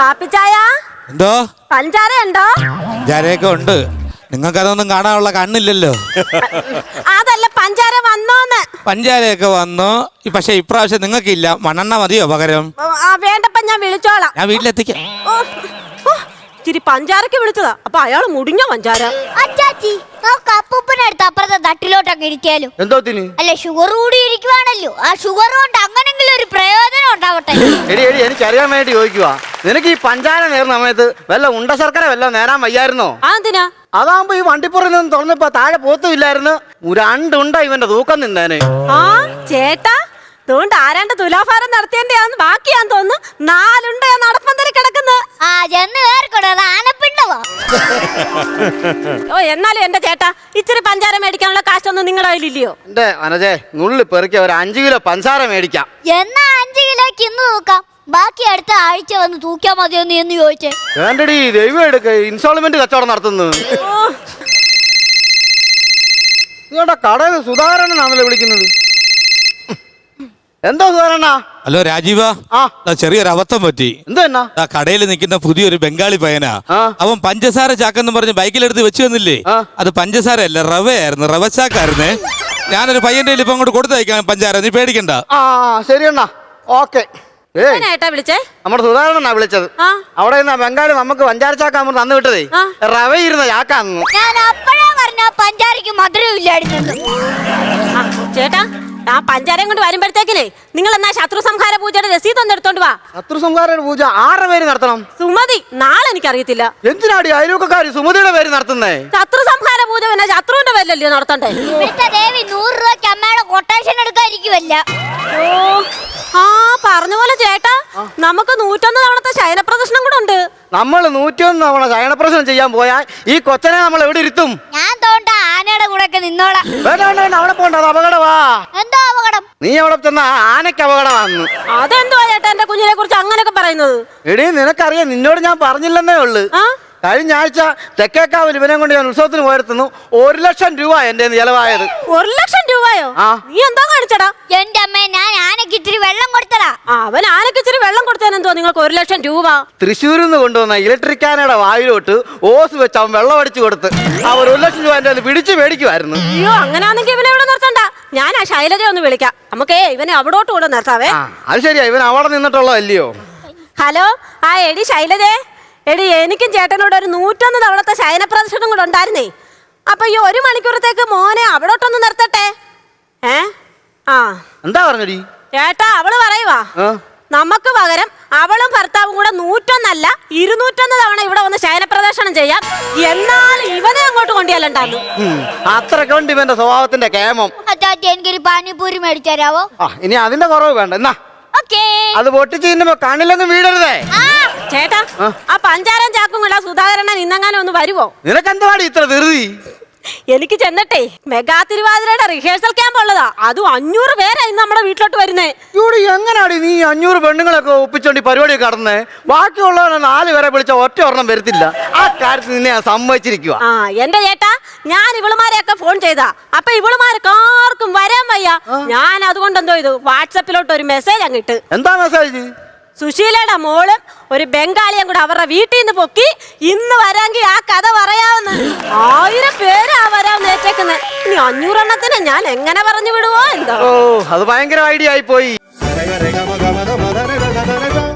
പാപ്പിച്ചായ എന്തോ പഞ്ചാര ഉണ്ടോ? പഞ്ചാരയൊക്കെ ഉണ്ട്. നിങ്ങൾക്ക് അതൊന്നും കാണാനുള്ള കണ്ണില്ലല്ലോ. അതല്ല പഞ്ചാര വന്നോന്ന്. പഞ്ചാരയൊക്കെ വന്നു. പക്ഷെ ഇപ്രാവശ്യം നിങ്ങൾക്കില്ല. മണ്ണെണ്ണ മതിയോ പകരം? വേണ്ടപ്പ ഞാൻ വിളിച്ചോളാം. ഞാൻ വീട്ടിലെത്തിക്കാം. ഇച്ചിരി പഞ്ചാരക്ക് വിളിച്ചതാ. അപ്പൊ അയാള് മുടിഞ്ഞ പഞ്ചാര. അച്ചാച്ചി നമുക്ക് അപ്പൂപ്പനടുത്ത് അപ്പുറത്തെ തട്ടിലോട്ടൊക്കെ ഇരിക്കാലോ. എന്തോത്തിന്? അല്ലെ ഷുഗർ കൂടി ഇരിക്കുവാണല്ലോ. ആ ഷുഗർ കൊണ്ട് അങ്ങനെങ്കിലും ഒരു പ്രയോജനം ഉണ്ടാവട്ടെ. എടി എനിക്കറിയാൻ വേണ്ടി ചോദിക്കുവാ. നിനക്ക് ഈ പഞ്ചാര നേർന്ന സമയത്ത് വല്ല ഉണ്ട ശർക്കര വല്ല നേരാൻ വയ്യായിരുന്നോ? എന്തിനാ? അതാകുമ്പോ ഈ വണ്ടിപ്പുറത്ത് നിന്ന് തുറന്നപ്പോ താഴെ പോത്തുമില്ലായിരുന്നു. രണ്ടുണ്ട ഇവന്റെ തൂക്കം നിന്നേനെ. ചേട്ടാ അതുകൊണ്ട് ആരാണ്ട് തുലാഭാരം നടത്തിയതിന്റെ ബാക്കിയാന്ന് തോന്നുന്നു. 4 ഉണ്ട് നടപ്പന്തരി കിടക്കുന്നത്. എന്നാലും എന്റെ ചേട്ടാ ഇച്ചിരി പഞ്ചാര മേടിക്കാനുള്ള കാശൊന്നും നിങ്ങളുടെ കയ്യിലില്ലയോ? എന്റെ മനജേ നുള്ളി പെറുക്കിയ ഒരു 5 കിലോ പഞ്ചാര മേടിക്കാം. എന്നാ 5 കിലോക്ക് ഇന്ന് തൂക്കാം. ബാക്കി അടുത്ത ആഴ്ച വന്ന് തൂക്കിയാ മതിയെന്ന് എന്ന് ചോദിച്ചേ. വേണ്ടടി ദൈവം എടുക്ക ഇൻസ്റ്റാൾമെന്റ് കച്ചവടം നടത്തുന്നു. നിങ്ങളുടെ കടയിൽ സുധാകരനാണല്ലോ വിളിക്കുന്നത്. എന്തോ സുധാകരണ്ണ? ഹലോ രാജീവ. ചെറിയൊരു അബദ്ധം പറ്റി. എന്താ? കടയിൽ നിൽക്കുന്ന പുതിയൊരു ബംഗാളി പയ്യനാ. അവൻ പഞ്ചസാര ചാക്കെന്ന് പറഞ്ഞ് ബൈക്കിലെടുത്ത് വെച്ച് വന്നില്ലേ? അത് പഞ്ചസാര അല്ല, റവയായിരുന്നു. റവ ചാക്കായിരുന്നേ. ഞാനൊരു പയ്യന്റെ ഇപ്പൊ അങ്ങോട്ട് കൊടുത്തയക്കാം പഞ്ചാര. നീ പേടിക്കണ്ട. ശരി അണ്ണാ. ഓക്കെ. വിളിച്ചേ നമ്മുടെ സുധാകരനാ വിളിച്ചത്. അവിടെ നിന്ന് ബംഗാളി നമുക്ക് പഞ്ചാര ചാക്ക നമ്മൾ തന്നു വിട്ടതേ. റവ ഇരുന്ന ചാക്കാന്നു. ഞാൻ അപ്പഴേ പറഞ്ഞ പഞ്ചാരക്ക് മധുരം ഇല്ലായിരുന്നു. ചേട്ടാ ആ പഞ്ചാരയും കൊണ്ട് വരുമ്പോഴത്തേക്കിനെ നിങ്ങൾ എന്നാ ശത്രു സംഹാര പൂജയുടെ രസീത് ഒന്ന് എടുത്തോണ്ട് വാ. ശത്രു സംഹാര പൂജ 6 പേര് നടത്തണം. സുമതി നാളെ എനിക്കറിയത്തില്ല. എന്തിനാടി അയൽവക്കക്കാരി സുമതിയുടെ പേര് നടത്തുന്നേ? ശത്രു സംഹാര പൂജ പിന്നെ ശത്രുവിന്റെ പേരിലല്ലയോ നടത്തണ്ടേ? ദേവി 100 രൂപയ്ക്ക് അമ്മയുടെ കൊട്ടേഷൻ എടുക്കാതിരിക്കുവല്ല. പറഞ്ഞ പോലെ ചേട്ടാ നമുക്ക് 101 തവണത്തെ ശയനപ്രദർശനം കൂടെ ഉണ്ട്. നമ്മൾ 101 തവണ ശയനപ്രദർശനം ചെയ്യാൻ പോയാൽ ഈ കൊച്ചനെ നമ്മൾ എവിടെ ഇരുത്തും? ഞാൻ തോണ്ട ആനയുടെ കൂടെ ഒക്കെ നിന്നോളാം. അവിടെ പോണ്ട, അത് അപകടമാ. എന്താ അപകടം? നീ അവിടെ ചെന്ന ആനയ്ക്ക് അപകടമാണെന്ന്. അതെന്തുവാ ചേട്ടാ എന്റെ കുഞ്ഞിനെ കുറിച്ച് അങ്ങനെയൊക്കെ പറയുന്നത്? എടീ നിനക്കറിയാം, നിന്നോട് ഞാൻ പറഞ്ഞില്ലെന്നേ ഉള്ളു. കഴിഞ്ഞ ആഴ്ച തെക്കേക്കാവിൽ ഇവനെ കൊണ്ട് ഞാൻ ഉത്സവത്തിന് പോയിരുന്നു. 1 ലക്ഷം രൂപ എന്റെ ചെലവായത്. 1 ലക്ഷം രൂപയോ? നീ എന്താ കാണിച്ചടാ? എന്റെ അമ്മ ഞാൻ ആനയ്ക്ക് ഇത്തിരി വെള്ളം കൊടുത്തടാ. അവൻ ആനയ്ക്ക് ഇച്ചിരി വെള്ളം കൊടുത്തതിനെന്തോ നിങ്ങൾക്ക് 1 ലക്ഷം രൂപ? തൃശ്ശൂരിൽ നിന്ന് കൊണ്ടുവന്ന ഇലക്ട്രിക് ആനയുടെ വായിലോട്ട് ഓസ് വെച്ച് അവൻ വെള്ളം അടിച്ചു കൊടുത്ത് അവർ 1 ലക്ഷം രൂപ എന്റെ പിടിച്ചു മേടിക്കുമായിരുന്നു. അയ്യോ അങ്ങനെയാണെങ്കിൽ ഇവനെ ഇവിടെ നിർത്തണ്ട. ഞാൻ ആ ശൈലജയെ ഒന്ന് വിളിക്കാം. നമുക്കേ ഇവനെ അവിടോട്ട് കൂടെ നിർത്താവേ. അത് ശരിയാ, ഇവൻ അവിടെ നിന്നിട്ടുള്ളതല്ലയോ. ഹലോ എടി ശൈലജേ. എടി എനിക്കും ചേട്ടനോട് ഒരു 101 തവണത്തെ ശയനപ്രദർശനം കൂടെ ഉണ്ടായിരുന്നേ. അപ്പൊ ഈ 1 മണിക്കൂറത്തേക്ക് മോനെ അവിടോട്ടൊന്ന് നിർത്തട്ടെ. എന്താ പറഞ്ഞടി ചേട്ടാ? അവള് പറയുവാ നമുക്ക് പകരം അവളും ഭർത്താവും കൂടെ 101 അല്ല 201 തവണ ഇവിടെ വന്ന് ശയനപ്രദർശനം ചെയ്യാം. എന്നാൽ ഇവനെ അങ്ങോട്ട് കൊണ്ടുപോയാലുണ്ടാകും. അത്രയ്ക്ക് ഉണ്ട് ഇവന്റെ സ്വഭാവത്തിന്റെ കേമം. എനിക്കൊരു പാനിപൂരി മേടിച്ചു തരാവോ? ഇനി അതിന്റെ കുറവ് വേണ്ട. എന്നാ അത് പൊട്ടിച്ച് തിന്നുമ്പോ കണ്ണിലൊന്നും വീടരുതേ. ചേട്ടാ ആ പഞ്ചാരം ചാക്കും കൂടെ സുധാകരണ്ണൻ ഇന്നെങ്ങാനും ഒന്ന് വരുവോ? നിനക്കെന്തുവാടി ഇത്ര ധൃതി? എനിക്ക് ചെന്നിട്ടേ മെഗാ തിരുവാതിരയുടെ റിഹേഴ്സൽ ക്യാമ്പ് ഉള്ളതാ. അതും 500 പേരാ ഇന്ന് നമ്മുടെ വീട്ടിലോട്ട് വരുന്നേ. ഇവിടെ എങ്ങനാടി നീ 500 പെണ്ണുങ്ങളൊക്കെ ഒപ്പിച്ചോണ്ടി പരിപാടിയൊക്കെ കടന്നേ? ബാക്കിയുള്ളവനെ 4 പേരെ വിളിച്ച ഒറ്റ ഒരെണ്ണം വരത്തില്ല. ആ കാര്യത്തിൽ നിന്നെ ഞാൻ സമ്മതിച്ചിരിക്കുക. എന്റെ ചേട്ടാ ഞാൻ ഇവളുമാരെയൊക്കെ ഫോൺ ചെയ്താ. അപ്പൊ ഇവളുമാർക്ക് ആർക്കും വരാൻ വയ്യ. ഞാൻ അതുകൊണ്ട് എന്തോ ഇത് വാട്സപ്പിലോട്ട് ഒരു മെസ്സേജ് അങ്ങിട്ട്. എന്താ മെസ്സേജ്? സുശീലയുടെ മോളും ഒരു ബംഗാളിയും കൂടെ അവരുടെ വീട്ടിൽ നിന്ന് പൊക്കി ഇന്ന് വരാമെങ്കിൽ ആ കഥ പറയാവുന്ന 1000 പേരാ വരാമെന്ന് ഏറ്റേക്കുന്നത്. ഇനി 500 എണ്ണത്തിന് ഞാൻ എങ്ങനെ പറഞ്ഞു വിടുവോ എന്തോ. അത് ഭയങ്കര ഐഡിയ ആയി പോയി.